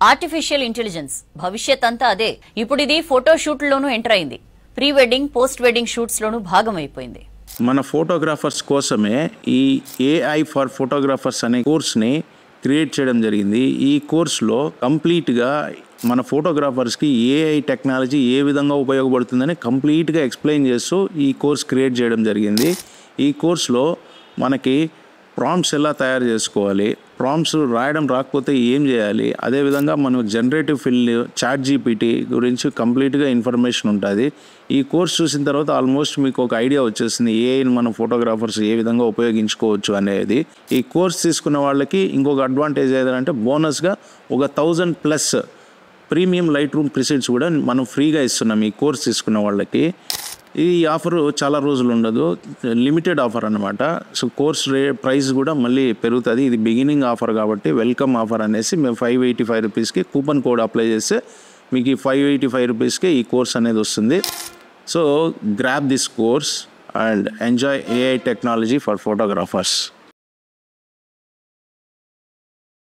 Artificial intelligence భవిష్యత్ అంతా అదే. ఇప్పుడు ఇది ఫోటో షూట్లలోనూ ఎంటర్ అయింది. Pre wedding, post wedding shoots లోనూ భాగం అయిపోయింది. మన ఫోటోగ్రాఫర్స్ కోసమే ఈ AI ఫర్ ఫోటోగ్రాఫర్స్ అనే కోర్స్ని క్రియేట్ చేయడం జరిగింది. ఈ కోర్సులో కంప్లీట్గా మన ఫోటోగ్రాఫర్స్కి AI టెక్నాలజీ ఏ విధంగా ఉపయోగపడుతుందని కంప్లీట్గా ఎక్స్ప్లెయిన్ చేస్తూ ఈ కోర్స్ క్రియేట్ చేయడం జరిగింది. ఈ కోర్సులో మనకి ప్రాంప్ట్స్ ఎలా తయారు చేసుకోవాలి, ప్రాంప్ట్స్ రాయడం రాకపోతే ఏం చేయాలి, అదేవిధంగా మనం జనరేటివ్ ఫిల్, ChatGPT గురించి కంప్లీట్గా ఇన్ఫర్మేషన్ ఉంటుంది. ఈ కోర్స్ చూసిన తర్వాత ఆల్మోస్ట్ మీకు ఒక ఐడియా వచ్చేసింది ఏఐని మన ఫోటోగ్రాఫర్స్ ఏ విధంగా ఉపయోగించుకోవచ్చు అనేది. ఈ కోర్స్ తీసుకున్న వాళ్ళకి ఇంకొక అడ్వాంటేజ్ ఏదంటే బోనస్గా ఒక 1000+ ప్రీమియం లైట్ రూమ్ ప్రిసెట్స్ కూడా మనం ఫ్రీగా ఇస్తున్నాం ఈ కోర్స్ తీసుకున్న వాళ్ళకి. ఈ ఆఫర్ చాలా రోజులు ఉండదు, లిమిటెడ్ ఆఫర్ అనమాట. సో కోర్స్ ప్రైస్ కూడా మళ్ళీ పెరుగుతుంది. ఇది బిగినింగ్ ఆఫర్ కాబట్టి వెల్కమ్ ఆఫర్ అనేసి మేము 585 రూపీస్కి కూపన్ కోడ్ అప్లై చేస్తే మీకు ఈ 585 రూపీస్కి ఈ కోర్స్ అనేది వస్తుంది. So grab this course and enjoy AI technology for photographers.